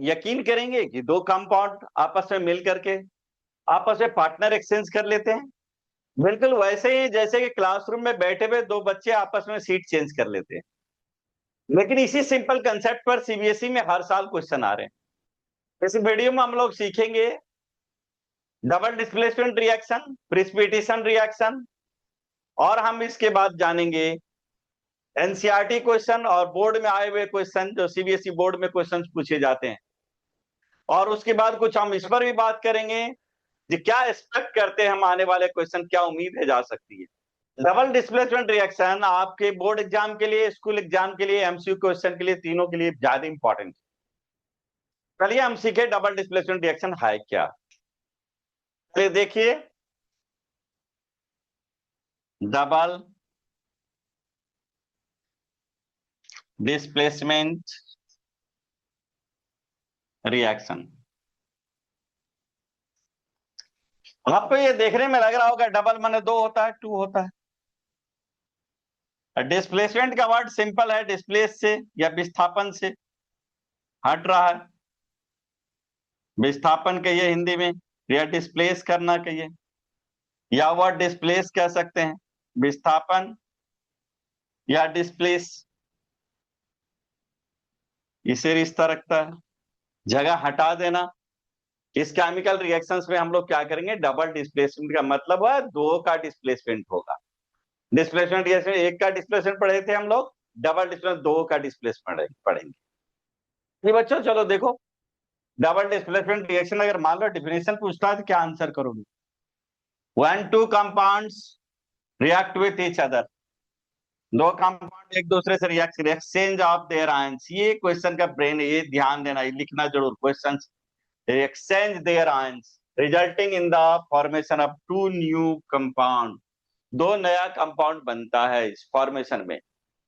यकीन करेंगे कि दो कंपाउंड आपस में मिल करके आपस में पार्टनर एक्सचेंज कर लेते हैं? बिल्कुल वैसे ही जैसे कि क्लासरूम में बैठे हुए दो बच्चे आपस में सीट चेंज कर लेते हैं। लेकिन इसी सिंपल कंसेप्ट पर सीबीएसई में हर साल क्वेश्चन आ रहे हैं। इस वीडियो में हम लोग सीखेंगे double displacement reaction, precipitation reaction, और हम इसके बाद जानेंगे एनसीईआरटी क्वेश्चन और बोर्ड में आए हुए क्वेश्चन जो सीबीएसई बोर्ड में क्वेश्चन पूछे जाते हैं। और उसके बाद कुछ हम इस पर भी बात करेंगे कि क्या एक्सपेक्ट करते हैं हम आने वाले क्वेश्चन, क्या उम्मीद है जा सकती है। डबल डिस्प्लेसमेंट रिएक्शन आपके बोर्ड एग्जाम के लिए, स्कूल एग्जाम के लिए, एमसीक्यू क्वेश्चन के लिए, तीनों के लिए ज्यादा इंपॉर्टेंट। चलिए हम सीखे डबल डिस्प्लेसमेंट रिएक्शन है क्या। तो देखिए, डबल डिस्प्लेसमेंट रिएक्शन, आपको ये देखने में लग रहा होगा डबल माने दो होता है, टू होता है। डिस्प्लेसमेंट का वर्ड सिंपल है, डिस्प्लेस से या विस्थापन से हट रहा है। विस्थापन कहिए हिंदी में, या डिस्प्लेस करना कहिए, या वर्ड डिस्प्लेस कह सकते हैं। विस्थापन या डिस्प्लेस, इसे रिश्ता रखता है, जगह हटा देना। इस केमिकल रिएक्शंस में हम लोग क्या करेंगे, डबल डिस्प्लेसमेंट का मतलब है दो का डिस्प्लेसमेंट होगा। डिस्प्लेसमेंट रिएक्शन एक का डिस्प्लेसमेंट पढ़े थे हम लोग, डबल डिस्प्लेसमेंट दो का डिस्प्लेसमेंट पढ़ेंगे। ये बच्चों चलो देखो, डबल डिस्प्लेसमेंट रिएक्शन अगर मान लो डेफिनेशन पूछता है तो क्या आंसर करोगे? One two compounds react with each other, दो कंपाउंड एक दूसरे से react, exchange of their ions. ये क्वेश्चन का ब्रेन है, ये ध्यान देना, ये लिखना जरूर। Question exchange their ions resulting in the formation of two new compound, दो नया कंपाउंड बनता है इस फॉर्मेशन में।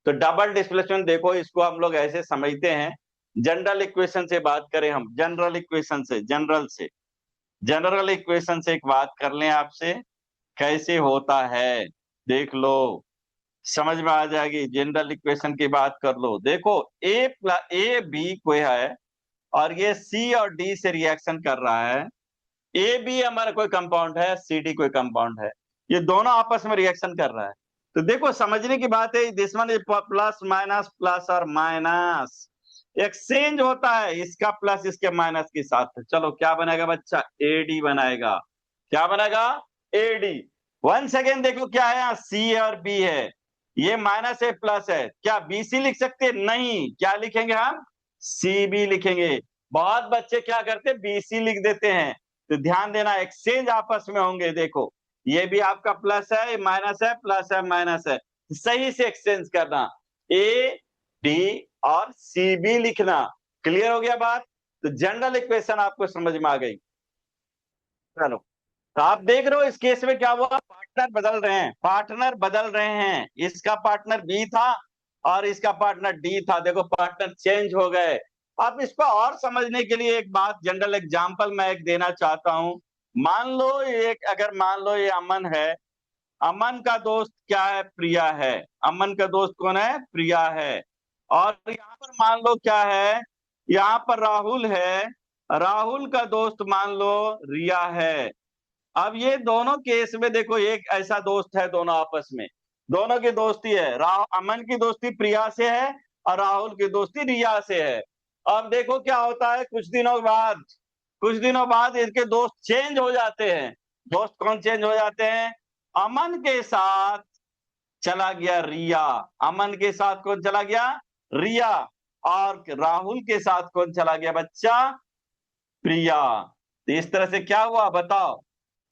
तो डबल डिस्प्लेसमेंट देखो, इसको हम लोग ऐसे समझते हैं, जनरल इक्वेशन से बात करें हम, जनरल इक्वेशन से, जनरल इक्वेशन से एक बात कर लें आपसे, कैसे होता है देख लो, समझ में आ जाएगी। जनरल इक्वेशन की बात कर लो, देखो ए बी कोई है और ये सी और डी से रिएक्शन कर रहा है। ए बी हमारा कोई कंपाउंड है, सी डी कोई कंपाउंड है, ये दोनों आपस में रिएक्शन कर रहा है। तो देखो समझने की बात है, this one is plus minus, plus और माइनस एक्सचेंज होता है, इसका प्लस इसके माइनस के साथ। चलो क्या बनेगा बच्चा, एडी बनाएगा। क्या बनेगा, एडी। वन सेकेंड देखो क्या है, यहाँ सी और बी है, ये माइनस है प्लस है, क्या बीसी लिख सकते? नहीं, क्या लिखेंगे हम, सी बी लिखेंगे। बहुत बच्चे क्या करते, बीसी लिख देते हैं। तो ध्यान देना, एक्सचेंज आपस में होंगे। देखो ये भी आपका प्लस है, माइनस है, प्लस है, माइनस है, सही से एक्सचेंज करना, ए डी और सी बी लिखना। क्लियर हो गया बात? तो जनरल इक्वेशन आपको समझ में आ गई। चलो, तो आप देख रहे हो इस केस में क्या हुआ, पार्टनर बदल रहे हैं, पार्टनर बदल रहे हैं। इसका पार्टनर बी था और इसका पार्टनर डी था, देखो पार्टनर चेंज हो गए। अब इसको और समझने के लिए एक बात, जनरल एग्जांपल मैं एक देना चाहता हूं। मान लो एक, अगर मान लो ये अमन है, अमन का दोस्त क्या है, प्रिया है। अमन का दोस्त कौन है, प्रिया है। और यहाँ पर मान लो क्या है, यहाँ पर राहुल है, राहुल का दोस्त मान लो रिया है। अब ये दोनों केस में देखो, एक ऐसा दोस्त है, दोनों आपस में, दोनों की दोस्ती है, अमन की दोस्ती प्रिया से है और राहुल की दोस्ती रिया से है। अब देखो क्या होता है, कुछ दिनों बाद इनके दोस्त चेंज हो जाते हैं। दोस्त कौन चेंज हो जाते हैं, अमन के साथ चला गया रिया, अमन के साथ कौन चला गया, रिया, और राहुल के साथ कौन चला गया बच्चा, प्रिया। तो इस तरह से क्या हुआ बताओ,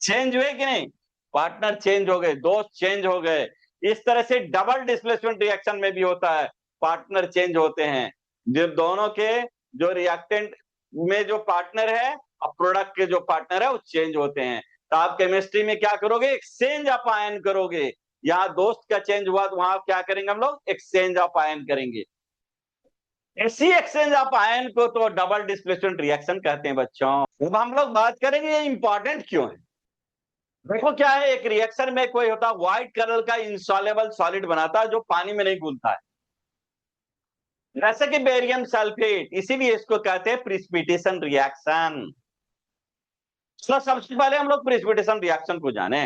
चेंज हुए कि नहीं, पार्टनर चेंज हो गए, दोस्त चेंज हो गए। इस तरह से डबल डिस्प्लेसमेंट रिएक्शन में भी होता है, पार्टनर चेंज होते हैं। जब दोनों के जो रिएक्टेंट में जो पार्टनर है और प्रोडक्ट के जो पार्टनर है वो चेंज होते हैं। तो आप केमिस्ट्री में क्या करोगे, एक्सचेंज ऑफ आयन करोगे। यहाँ दोस्त का चेंज हुआ तो वहां क्या करेंगे हम लोग, एक्सचेंज ऑफ आयन करेंगे। इसी एक्सचेंज ऑफ आयन को तो डबल डिस्प्लेसमेंट रिएक्शन कहते हैं बच्चों। अब हम लोग बात करेंगे ये इंपॉर्टेंट क्यों है। देखो क्या है, एक रिएक्शन में कोई होता है व्हाइट कलर का इंसॉल्युबल सॉलिड बनाता है जो पानी में नहीं घुलता है। जैसे कि बेरियम सल्फेट, इसीलिए इसको कहते हैं प्रिसिपिटेशन रिएक्शन। चलो सबसे पहले हम लोग प्रिसिपिटेशन रिएक्शन को जाने।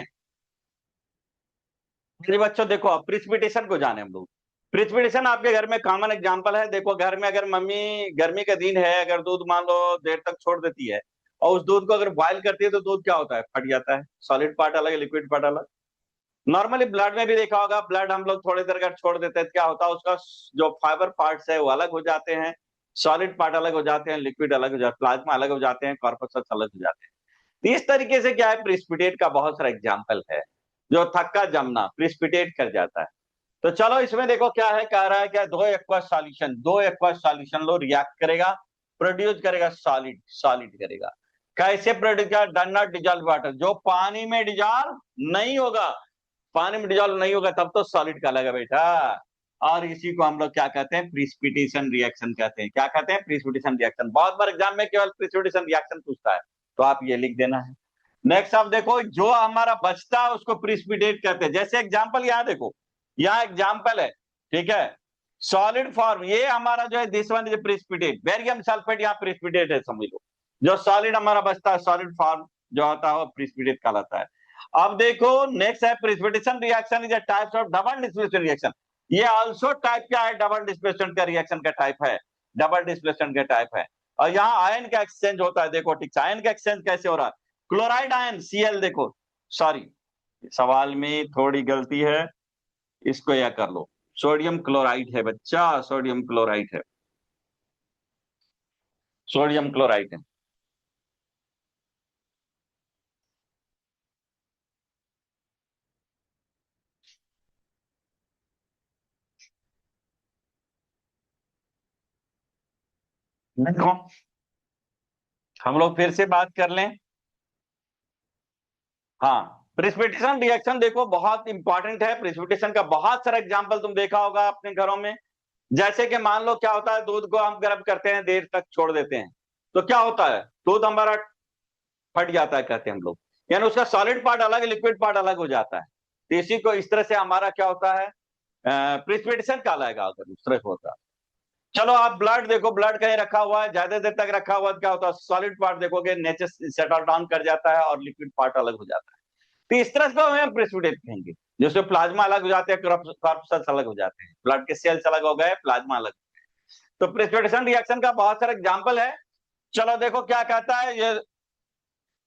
मेरे बच्चों देखो, अब प्रिसिपिटेशन को जाने हम लोग। प्रिसिपिटेशन आपके घर में कॉमन एग्जांपल है। देखो घर में अगर मम्मी, गर्मी का दिन है, अगर दूध मान लो देर तक छोड़ देती है और उस दूध को अगर बॉइल करती है तो दूध क्या होता है, फट जाता है। सॉलिड पार्ट अलग है, लिक्विड पार्ट अलग। नॉर्मली ब्लड में भी देखा होगा, ब्लड हम लोग थोड़ी देर अगर छोड़ देते हैं तो क्या होता है, उसका जो फाइबर पार्ट्स है वो अलग हो जाते हैं, सॉलिड पार्ट अलग हो जाते हैं, लिक्विड अलग हो जाता है, प्लाज्मा अलग हो जाते हैं, कॉर्पसल्स अलग हो जाते हैं। तो इस तरीके से क्या है, प्रिसिपिटेट का बहुत सारा एग्जाम्पल है। जो थक्का जमना, प्रिसिपिटेट कर जाता है। तो चलो इसमें देखो क्या है, कह रहा है क्या, दो एक्वस सॉल्यूशन लो, रिएक्ट करेगा, प्रोड्यूस करेगा सॉलिड, सॉलिड करेगा। कैसे प्रोड्यूस करेगा, डन नॉट डिजॉल्व वाटर, जो पानी में डिजॉल्व नहीं होगा। पानी में डिजॉल्व नहीं होगा तब तो सॉलिड कहलाएगा बेटा। और इसी को हम लोग क्या कहते हैं, प्रिसिपिटेशन रिएक्शन कहते हैं। क्या कहते हैं, प्रिसिपिटेशन रिएक्शन। बहुत बार एग्जाम में केवल प्रिसिपिटेशन रिएक्शन पूछता है, तो आप ये लिख देना है। नेक्स्ट आप देखो, जो हमारा बचता है उसको प्रिसिपिटेट कहते हैं। जैसे एग्जाम्पल यहाँ देखो, यहाँ एग्जाम्पल है, ठीक है। सॉलिड फॉर्म, ये हमारा जो है this one is precipitate, barium sulphate यहाँ प्रिसिपिटेट है समझ लो। जो सॉलिड हमारा बचता है, सॉलिड फॉर्म जो होता है वो प्रिसिपिटेट कहलाता है। अब देखो नेक्स्ट है, precipitation reaction is a types of double displacement reaction. ये आल्सो टाइप क्या है, डबल डिस्प्लेसमेंट का रिएक्शन का टाइप है, डबल डिस्प्लेसमेंट का टाइप है। और यहाँ आयन का एक्सचेंज होता है। देखो ठीक, आयन का एक्सचेंज कैसे हो रहा है, क्लोराइड आयन Cl, देखो सॉरी सवाल में थोड़ी गलती है, इसको यह कर लो, सोडियम क्लोराइड है बच्चा, सोडियम क्लोराइड है, सोडियम क्लोराइड है। देखो हम लोग फिर से बात कर लें। हाँ, प्रिसिपिटेशन रिएक्शन देखो बहुत इंपॉर्टेंट है। प्रिसिपिटेशन का बहुत सारा एग्जांपल तुम देखा होगा अपने घरों में। जैसे कि मान लो क्या होता है, दूध को हम गर्म करते हैं, देर तक छोड़ देते हैं, तो क्या होता है, दूध हमारा फट जाता है कहते हैं हम लोग, यानी उसका सॉलिड पार्ट अलग, लिक्विड पार्ट अलग हो जाता है। तो इसी को इस तरह से हमारा क्या होता है, प्रिसिपिटेशन कहलाएगा अगर उस तरह से होता है। चलो आप ब्लड देखो, ब्लड कहीं रखा हुआ है, ज्यादा देर तक रखा हुआ है, क्या होता है, सॉलिड पार्ट देखोगे नेचर सेटल डाउन कर जाता है और लिक्विड पार्ट अलग हो जाता है। तो इस तरह से हमें प्रेसिपिटेट कहेंगे। जैसे प्लाज्मा अलग हो जाते हैं, कॉर्पसल्स अलग हो जाते हैं, ब्लड के सेल्स अलग हो गए, प्लाज्मा अलग। तो प्रेसिपिटेशन रिएक्शन का बहुत सारा एग्जांपल है। चलो देखो क्या कहता है ये,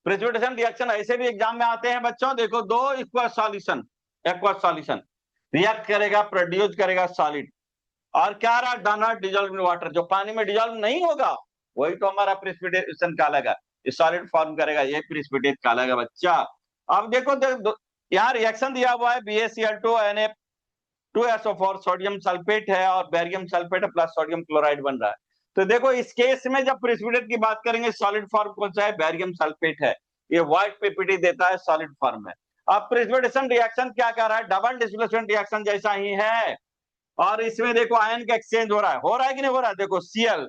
प्रेसिपिटेशन रिएक्शन ऐसे भी एग्जाम में आते हैं बच्चों। देखो दो एक्वस सॉल्यूशन रिएक्ट करेगा, प्रोड्यूस करेगा सॉलिड। और क्या रहा, डॉट डिजॉल्व इन वाटर, जो पानी में डिजॉल्व नहीं होगा वही तो हमारा प्रेसिपिटेशन कहलाएगा, ये सॉलिड फॉर्म करेगा, ये प्रेसिपिटेट कहलाएगा बच्चा। अब देखो यहाँ रिएक्शन दिया हुआ है, BaCl2Na2SO4, सोडियम सल्फेट है और barium sulphate plus sodium chloride बन रहा है। तो देखो इस केस में जब प्रेसिपिटेट की बात करेंगे, सॉलिड फॉर्म कौन सा है, बेरियम सल्फेट है, ये व्हाइट पीपीटी देता है, सॉलिड फॉर्म है। अब प्रेसिपिटेशन रिएक्शन क्या कर रहा है, डबल डिस्प्लेसमेंट रिएक्शन जैसा ही है। और इसमें देखो आयन का एक्सचेंज हो रहा है कि नहीं हो रहा है, देखो Cl,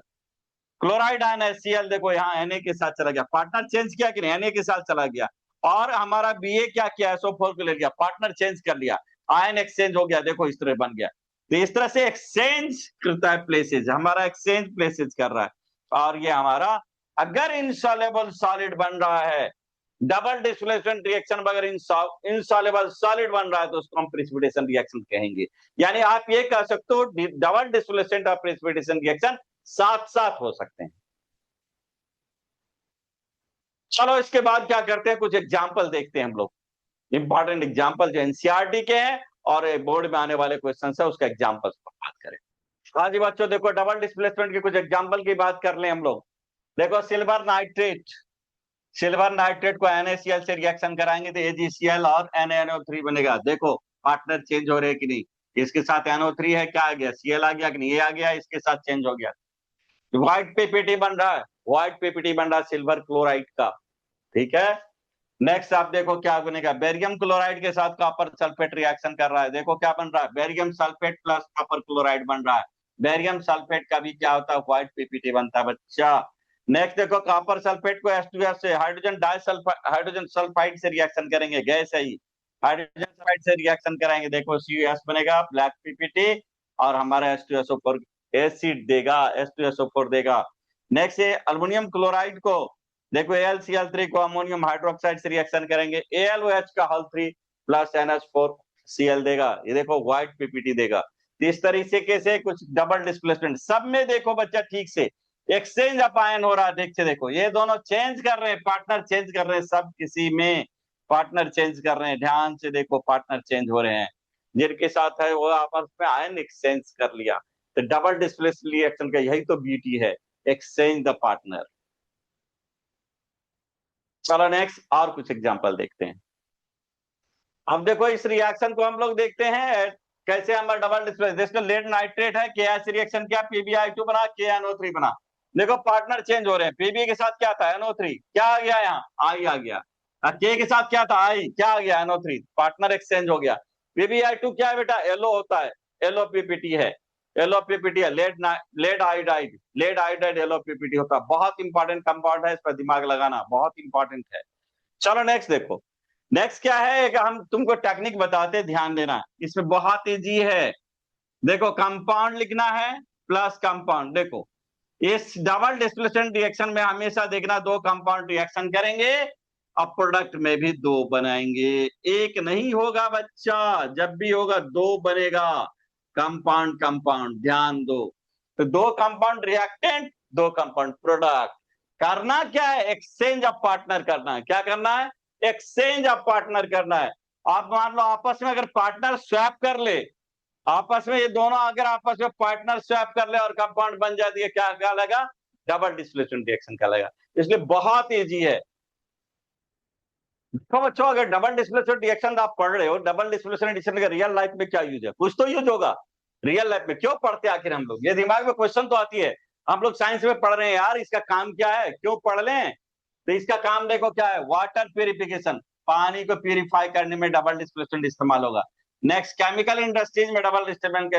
क्लोराइड आयन है Cl, देखो यहाँ Na के साथ चला गया, पार्टनर चेंज किया कि नहीं, Na के साथ चला गया। और हमारा Ba क्या किया, SO4 को ले लिया, पार्टनर चेंज कर लिया, आयन एक्सचेंज हो गया, देखो इस तरह बन गया। तो इस तरह से एक्सचेंज करता है प्लेसेज, हमारा एक्सचेंज प्लेसेज कर रहा है। और ये हमारा अगर इनसॉल्युबल सॉलिड बन रहा है, डबल डिस्प्लेसमेंट रिएक्शन अगर इनसॉल्युबल सॉलिड बन रहा है तो उसको हम प्रेसिपिटेशन रिएक्शन कहेंगे। यानी आप ये कह सकते हो डबल डिस्प्लेसमेंट और प्रेसिपिटेशन रिएक्शन साथ साथ हो सकते हैं। चलो इसके बाद क्या करते हैं, कुछ एग्जाम्पल देखते हैं हम लोग, इंपॉर्टेंट एग्जाम्पल जो एनसीईआरटी के हैं और बोर्ड में आने वाले क्वेश्चन है उसका एग्जाम्पल पर बात करें। हाँ जी बच्चों देखो, डबल डिस्प्लेसमेंट के कुछ एग्जाम्पल की बात कर लें हम लोग। देखो सिल्वर नाइट्रेट को NaCl से रिएक्शन कराएंगे तो AgCl और NaNO3 बनेगा। देखो पार्टनर चेंज हो रहे हैं कि नहीं, इसके साथ NO3 है, क्या आ गया, Cl आ गया कि नहीं, ये आ गया, इसके साथ चेंज हो गया। व्हाइट पीपीटी बन रहा है, व्हाइट पीपीटी बन रहा है सिल्वर क्लोराइड का, ठीक है। नेक्स्ट आप देखो क्या बनेगा, बेरियम क्लोराइड के साथ कॉपर सल्फेट रिएक्शन कर रहा है, देखो क्या बन रहा है, barium sulphate plus copper chloride बन रहा है। बेरियम सल्फेट का भी क्या होता है, व्हाइट पीपीटी बनता है बच्चा। नेक्स्ट देखो, कॉपर सल्फेट को H2S से हाइड्रोजन सल्फाइड से रिएक्शन करेंगे, गैस है ही, हाइड्रोजन सल्फाइड से रिएक्शन कराएंगे, देखो CuS बनेगा, ब्लैक पीपीटी और हमारा H2SO4 एसिड देगा, H2SO4 देगा। नेक्स्ट ये अल्युमिनियम क्लोराइड को देखो AlCl3 को अमोनियम हाइड्रोक्साइड से रिएक्शन करेंगे, AlOH का हल 3 प्लस NH4Cl देगा, ये देखो व्हाइट पीपीटी देगा। तो इस तरीके से कुछ डबल डिस्प्लेसमेंट सब में देखो बच्चा ठीक से एक्सचेंज ऑफ आयन हो रहा है। देख से देखो ये दोनों चेंज कर रहे हैं, पार्टनर चेंज कर रहे हैं, सब किसी में पार्टनर चेंज कर रहे हैं। ध्यान से देखो पार्टनर चेंज हो रहे हैं, जिनके साथ है वो आपस में आयन एक्सचेंज कर लिया। तो डबल डिस्प्लेसमेंट रिएक्शन का यही तो ब्यूटी है, एक्सचेंज द पार्टनर। चलो नेक्स्ट और कुछ एग्जांपल देखते हैं। अब देखो इस रिएक्शन को हम लोग देखते हैं कैसे हमारा डबल डिस्प्लेस, जिसका लेड नाइट्रेट है KH रिएक्शन क्या PbI2 बना KNO3 बना। देखो पार्टनर चेंज हो रहे हैं, Pb के साथ क्या था NO3, क्या आ गया यहाँ I आ गया, K के साथ क्या था I, क्या आ गया NO3, पार्टनर एक्सचेंज हो गया। PbI2 क्या है बेटा LO होता है, LOPPT है, LOPPT है, लेड आयोडाइड LOPPT होता है। बहुत इंपॉर्टेंट कंपाउंड है, इस पर दिमाग लगाना बहुत इंपॉर्टेंट है। चलो नेक्स्ट देखो, नेक्स्ट क्या है कि हम तुमको टेक्निक बताते, ध्यान देना इसमें बहुत इजी है। देखो कंपाउंड लिखना है प्लस कंपाउंड, देखो इस डबल डिस्प्लेसमेंट रिएक्शन में हमेशा देखना दो कंपाउंड रिएक्शन करेंगे और प्रोडक्ट में भी दो बनाएंगे, एक नहीं होगा बच्चा, जब भी होगा दो बनेगा। कंपाउंड कंपाउंड ध्यान दो, तो दो कंपाउंड रिएक्टेंट दो कंपाउंड प्रोडक्ट। करना क्या है, एक्सचेंज ऑफ पार्टनर करना है। क्या करना है, एक्सचेंज ऑफ पार्टनर करना है। आप मान लो आपस में अगर पार्टनर स्वैप कर ले, आपस में ये दोनों अगर आपस में पार्टनर स्वैप कर ले और कंपाउंड बन जाती है, क्या क्या लगा, डबल डिस्प्लेसमेंट रिएक्शन का लगा। इसलिए बहुत इजी है। तो बच्चों अगर डबल डिस्प्लेसमेंट रिएक्शन आप पढ़ रहे हो, डबल डिस्प्लेसमेंट रिएक्शन का रियल लाइफ में क्या यूज है, कुछ तो यूज होगा रियल लाइफ में। क्यों पढ़ते हैं आखिर हम लोग, ये दिमाग में क्वेश्चन तो आती है। हम लोग साइंस में पढ़ रहे हैं यार, इसका काम क्या है, क्यों पढ़ लें। तो इसका काम देखो क्या है, वाटर प्यूरिफिकेशन, पानी को प्यूरिफाई करने में डबल डिस्प्लेसमेंट इस्तेमाल होगा। नेक्स्ट केमिकल इंडस्ट्रीज में डबल डिस्प्लेसमेंट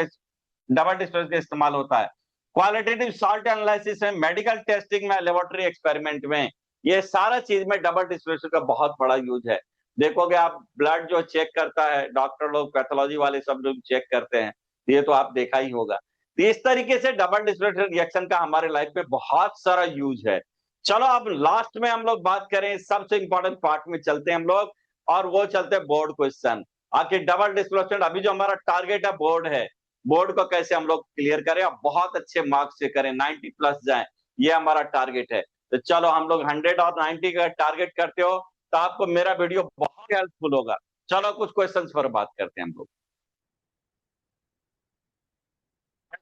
का इस्तेमाल होता है। क्वालिटेटिव सॉल्ट एनालिसिस में, मेडिकल टेस्टिंग में, लेबोरेटरी एक्सपेरिमेंट में, ये सारा चीज में डबल डिस्प्लेसमेंट का बहुत बड़ा यूज है। देखोगे आप ब्लड जो चेक करता है डॉक्टर लोग, पैथोलॉजी वाले सब लोग चेक करते हैं, ये तो आप देखा ही होगा। तो इस तरीके से डबल डिस्प्लेसमेंट रिएक्शन का हमारे लाइफ में बहुत सारा यूज है। चलो अब लास्ट में हम लोग बात करें, सबसे इंपॉर्टेंट पार्ट में चलते हैं हम लोग, और वो चलते हैं बोर्ड क्वेश्चन। आखिर डबल डिस्प्लेसमेंट अभी जो हमारा टारगेट है बोर्ड है, बोर्ड को कैसे हम लोग क्लियर करें और बहुत अच्छे मार्क्स से करें, 90 प्लस जाए, ये हमारा टारगेट है। तो चलो हम लोग 100 और 90 का टारगेट करते हो तो आपको मेरा वीडियो बहुत हेल्पफुल होगा। चलो कुछ क्वेश्चंस पर बात करते हैं हम लोग।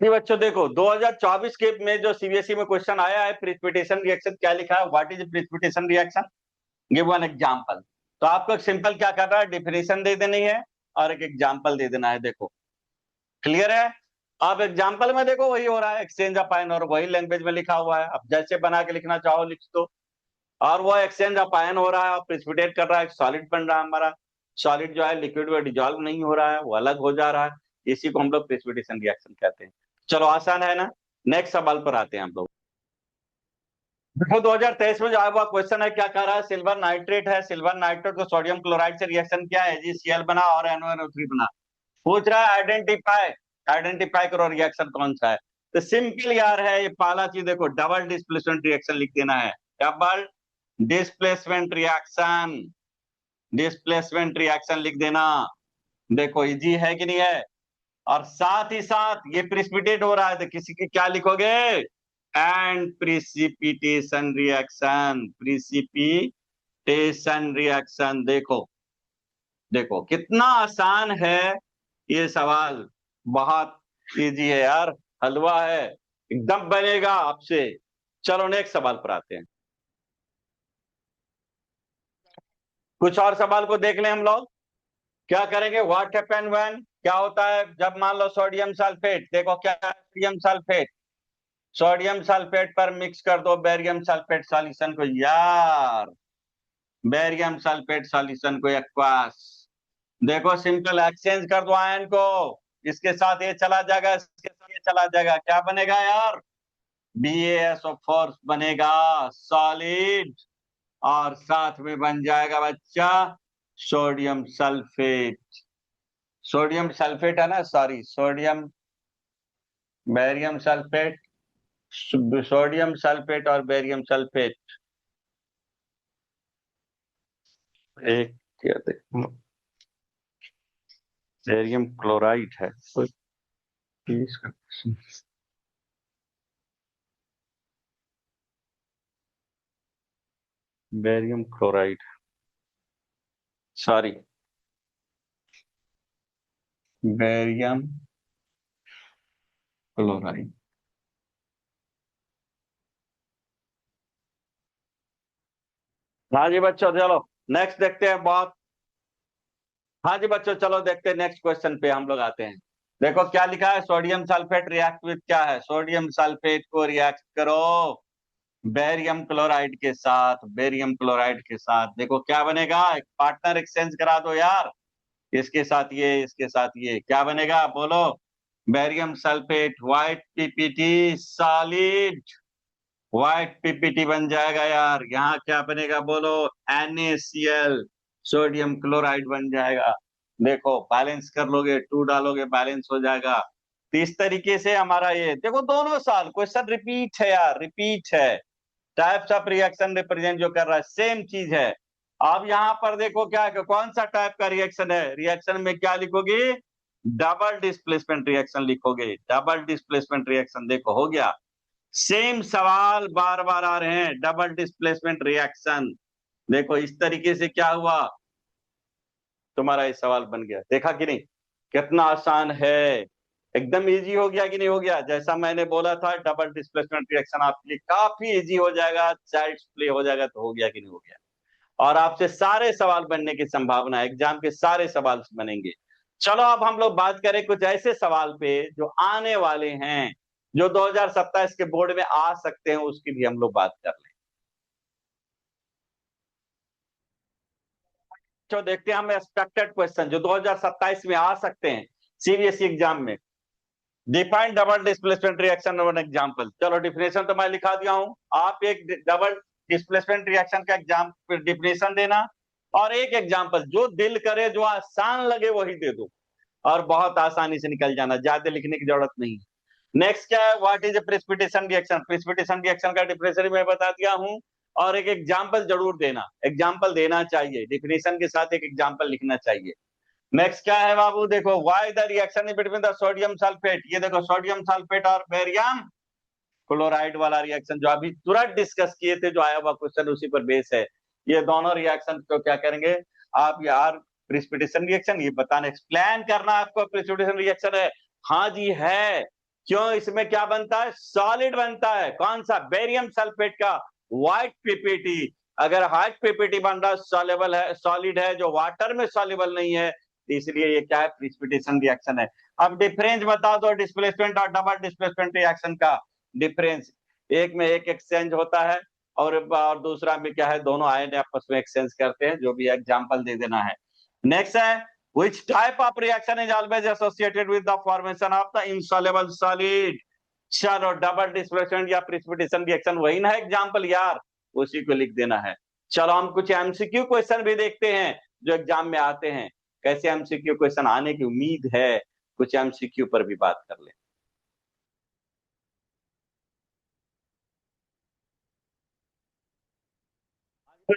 जी बच्चों देखो 2024 के में जो सीबीएसई में क्वेश्चन आया है, प्रिसिपिटेशन रिएक्शन क्या लिखा है, what is precipitation reaction, give one example. तो आपको सिंपल क्या करना है, डिफिनेशन दे देनी है और एक एग्जांपल दे देना है। देखो क्लियर है। अब एग्जांपल में देखो वही हो रहा है, एक्सचेंज ऑफ आयन, और वही लैंग्वेज में लिखा हुआ है, अब जैसे बना के लिखना चाहो लिख दो। और वो एक्सचेंज ऑफ आयन हो रहा है और प्रिसिपिटेट कर रहा है, सॉलिड बन रहा है हमारा। सॉलिड जो है लिक्विड में डिजॉल्व नहीं हो रहा है, वो अलग हो जा रहा है, इसी को हम लोग प्रिसिपिटेशन रिएक्शन कहते हैं। चलो आसान है ना। नेक्स्ट सवाल पर आते हैं हम लोग। देखो 2023 में जो आया हुआ क्वेश्चन है, क्या कह रहा है, सिल्वर नाइट्रेट है, सिल्वर नाइट्रेट को सोडियम क्लोराइड से रिएक्शन किया है, AgCl बना और NONO3 बना। पूछ रहा है आइडेंटिफाई, आइडेंटिफाई करो रिएक्शन कौन सा है। तो सिंपल यार है ये, पहला चीज देखो डबल डिस्प्लेसमेंट रिएक्शन लिख देना है, double displacement reaction, displacement reaction लिख देना। देखो इजी है कि नहीं है। और साथ ही साथ ये प्रिसिपिटेट हो रहा है तो किसी की क्या लिखोगे, and precipitation reaction, precipitation reaction. देखो देखो कितना आसान है ये सवाल, बहुत इजी है यार, हलवा है, एकदम बनेगा आपसे। चलो नेक्स्ट सवाल पर आते हैं। कुछ और सवाल को देख लें हम लोग। क्या करेंगे, व्हाट हैपन व्हेन, क्या होता है जब मान लो सोडियम सल्फेट, देखो क्या है सोडियम सल्फेट, सोडियम सल्फेट पर मिक्स कर दो बेरियम सल्फेट सॉल्यूशन को, यार बेरियम सल्फेट सॉल्यूशन को एक्वास। देखो सिंपल एक्सचेंज कर दो आयन को, इसके साथ ये चला जाएगा, इसके साथ ये चला जाएगा, क्या बनेगा यार, BaSO4 बनेगा सॉलिड, और साथ में बन जाएगा बच्चा सोडियम सल्फेट। सोडियम सल्फेट है ना, sorry sodium barium sulphate, sodium sulphate और बैरियम सल्फेट, एक क्या बैरियम क्लोराइड है इसका, barium chloride, sorry barium chloride. हाँ जी बच्चों चलो नेक्स्ट देखते हैं। बहुत हाँ जी बच्चों चलो देखते हैं नेक्स्ट क्वेश्चन पे हम लोग आते हैं। देखो क्या लिखा है, सोडियम सल्फेट रिएक्ट विद क्या है, सोडियम सल्फेट को रिएक्ट करो बेरियम क्लोराइड के साथ, बेरियम क्लोराइड के साथ। देखो क्या बनेगा, एक पार्टनर एक्सचेंज करा दो यार, इसके साथ ये, इसके साथ ये, क्या बनेगा बोलो। Barium sulphate white PPT solid, white PPT बन जाएगा यार। यहाँ क्या बनेगा बोलो, NaCl, सोडियम क्लोराइड बन जाएगा। देखो बैलेंस कर लोगे, 2 डालोगे बैलेंस हो जाएगा। तो इस तरीके से हमारा ये देखो दोनों साल क्वेश्चन रिपीट है यार, रिपीट है। टाइप्स ऑफ रिएक्शन रिप्रेजेंट जो कर रहा है सेम चीज है। अब यहाँ पर देखो क्या है, कौन सा टाइप का रिएक्शन है, रिएक्शन में क्या लिखोगे, डबल डिस्प्लेसमेंट रिएक्शन लिखोगे, डबल डिस्प्लेसमेंट रिएक्शन। देखो हो गया, सेम सवाल बार बार आ रहे हैं, डबल डिस्प्लेसमेंट रिएक्शन। देखो इस तरीके से क्या हुआ, तुम्हारा ये सवाल बन गया, देखा कि नहीं कितना आसान है, एकदम इजी हो गया कि नहीं हो गया। जैसा मैंने बोला था डबल डिस्प्लेसमेंट रिएक्शन आपके लिए काफी इजी हो जाएगा, चाइल्ड्स प्ले हो जाएगा, तो हो गया कि नहीं हो गया। और आपसे सारे सवाल बनने की संभावना है, एग्जाम के सारे सवाल बनेंगे। चलो अब हम लोग बात करें कुछ ऐसे सवाल पे जो आने वाले हैं, जो 2027 के बोर्ड में आ सकते हैं, उसकी भी हम लोग बात कर लें। जो देखते हैं हम एक्सपेक्टेड क्वेश्चन जो 2027 में आ सकते हैं सीबीएसई एग्जाम में। Define double displacement reaction one example. चलो डिफिनेशन तो मैं लिखा दिया हूं, आप एक डबल डिस्प्लेसमेंट रिएक्शन का एग्जाम डिफिनेशन देना, और एक एग्जांपल जो दिल करे, जो आसान लगे वही दे दो, और बहुत आसानी से निकल जाना, ज्यादा लिखने की जरूरत नहीं। नेक्स्ट क्या है, what is a precipitation reaction, precipitation reaction का डिफिनेशन मैं बता दिया हूं, और एक एग्जांपल जरूर देना, एग्जांपल देना चाहिए, डिफिनेशन के साथ एक एग्जांपल लिखना चाहिए। नेक्स्ट क्या है बाबू, देखो why the reaction in between the sodium sulphate, ये देखो सोडियम सल्फेट और बेरियम क्लोराइड वाला रिएक्शन जो अभी तुरंत डिस्कस किए थे, जो आया हुआ क्वेश्चन उसी पर बेस है। ये दोनों रिएक्शन को क्या करेंगे आप यार, प्रेसिपिटेशन रिएक्शन, ये बताना एक्सप्लेन करना आपको प्रेसिपिटेशन रिएक्शन है। हाँ जी है, क्यों, इसमें क्या बनता है, सॉलिड बनता है, कौन सा, बेरियम सल्फेट का व्हाइट पीपीटी। अगर व्हाइट पीपीटी बन रहा सॉल्युबल है, सॉलिड है, जो वाटर में सॉल्युबल नहीं है, इसलिए ये क्या है, प्रेसिपिटेशन रिएक्शन है। अब डिफरेंस बता दो डिस्प्लेसमेंट और डबल डिस्प्लेसमेंट रिएक्शन का डिफरेंस। एक में एक एक्सचेंज होता है, और दूसरा में क्या है, दोनों आयन आपस में एक्सचेंज करते हैं, जो भी एग्जांपल दे देना है। नेक्स्ट है, which type of reaction is always associated with the formation of the insoluble solid। चलो डबल डिस्प्लेसमेंट या प्रेसिपिटेशन रिएक्शन वही ना एग्जांपल यार, उसी को लिख देना है। चलो हम कुछ एमसीक्यू क्वेश्चन भी देखते हैं जो एग्जाम में आते हैं, कैसे एमसीक्यू क्वेश्चन आने की उम्मीद है, कुछ एमसीक्यू पर भी बात कर ले।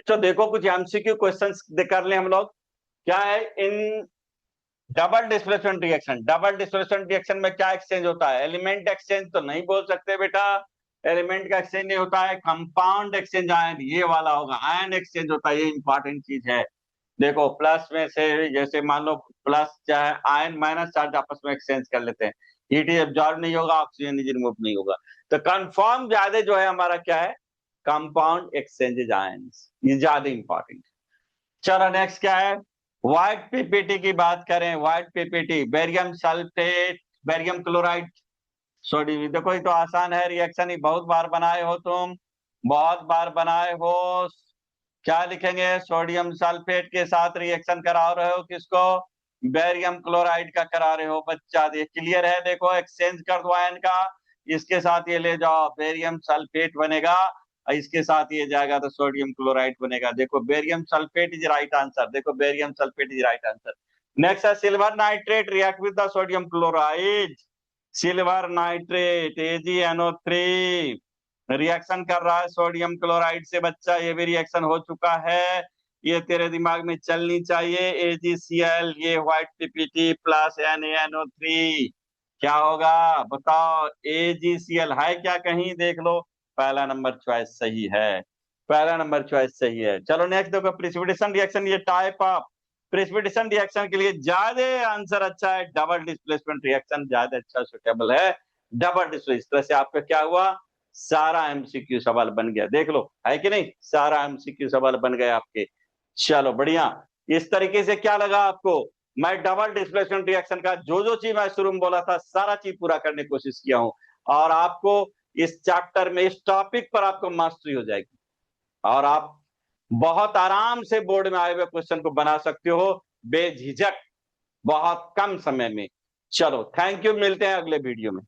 तो देखो कुछ एमसीक्यू क्वेश्चंस कर ले हम लोग। क्या है, in double displacement reaction, double displacement reaction में क्या एक्सचेंज होता है, एलिमेंट एक्सचेंज तो नहीं बोल सकते बेटा, एलिमेंट का एक्सचेंज नहीं होता है, कंपाउंड एक्सचेंज आयन ये वाला होगा, आयन एक्सचेंज होता है, ये इंपॉर्टेंट चीज है। देखो प्लस में से, जैसे मान लो प्लस चाहे आयन माइनस चार्ज आपस में एक्सचेंज कर लेते हैं, हीट एब्जॉर्ब नहीं होगा, ऑक्सीजन रिमूव नहीं होगा, तो कंफर्म ज्यादा जो है हमारा क्या है, कंपाउंड एक्सचेंजेज आयन, ये ज्यादा इंपॉर्टेंट। चलो नेक्स्ट क्या है, व्हाइट पीपीटी की बात करें, white PPT barium sulphate, barium chloride, sodium, देखो ये तो आसान है रिएक्शन, ही बहुत बार बनाए हो तुम, बहुत बार बनाए हो। क्या लिखेंगे, सोडियम सल्फेट के साथ रिएक्शन करा रहे हो किसको, बेरियम क्लोराइड का करा रहे हो बच्चा, ये क्लियर है। देखो एक्सचेंज कर दो आयन का, इसके साथ ये ले जाओ, बेरियम सल्फेट बनेगा, और इसके साथ ये जाएगा तो सोडियम क्लोराइड बनेगा। देखो barium sulphate is right answer, देखो barium sulphate is right answer. Next है silver nitrate react with the sodium chloride, silver nitrate AgNO3 reaction कर रहा है सोडियम क्लोराइड से बच्चा, ये भी रिएक्शन हो चुका है, ये तेरे दिमाग में चलनी चाहिए। AgCl ये व्हाइट PPT प्लस NaNO3 क्या होगा बताओ। AgCl है क्या कहीं देख लो, पहला नंबर चॉइस सही है, पहला नंबर चॉइस सही है। चलो नेक्स्ट देखो प्रेसिपिटेशन रिएक्शन, ये टाइप ऑफ प्रेसिपिटेशन रिएक्शन के लिए ज्यादा आंसर अच्छा है डबल डिस्प्लेसमेंट रिएक्शन, ज्यादा अच्छा सुटेबल है डबल डिस्प्लेसमेंट। इस तरह से आपका क्या हुआ, सारा एमसीक्यू सवाल बन गया, देख लो है कि नहीं, सारा एमसीक्यू सवाल बन गए आपके। चलो बढ़िया। इस तरीके से क्या लगा आपको, मैं डबल डिस्प्लेसमेंट रिएक्शन का जो जो चीज मैं शुरू में बोला था सारा चीज पूरा करने की कोशिश किया हूं, और आपको इस चैप्टर में इस टॉपिक पर आपको मास्टरी हो जाएगी, और आप बहुत आराम से बोर्ड में आए हुए क्वेश्चन को बना सकते हो बेझिझक, बहुत कम समय में। चलो थैंक यू, मिलते हैं अगले वीडियो में।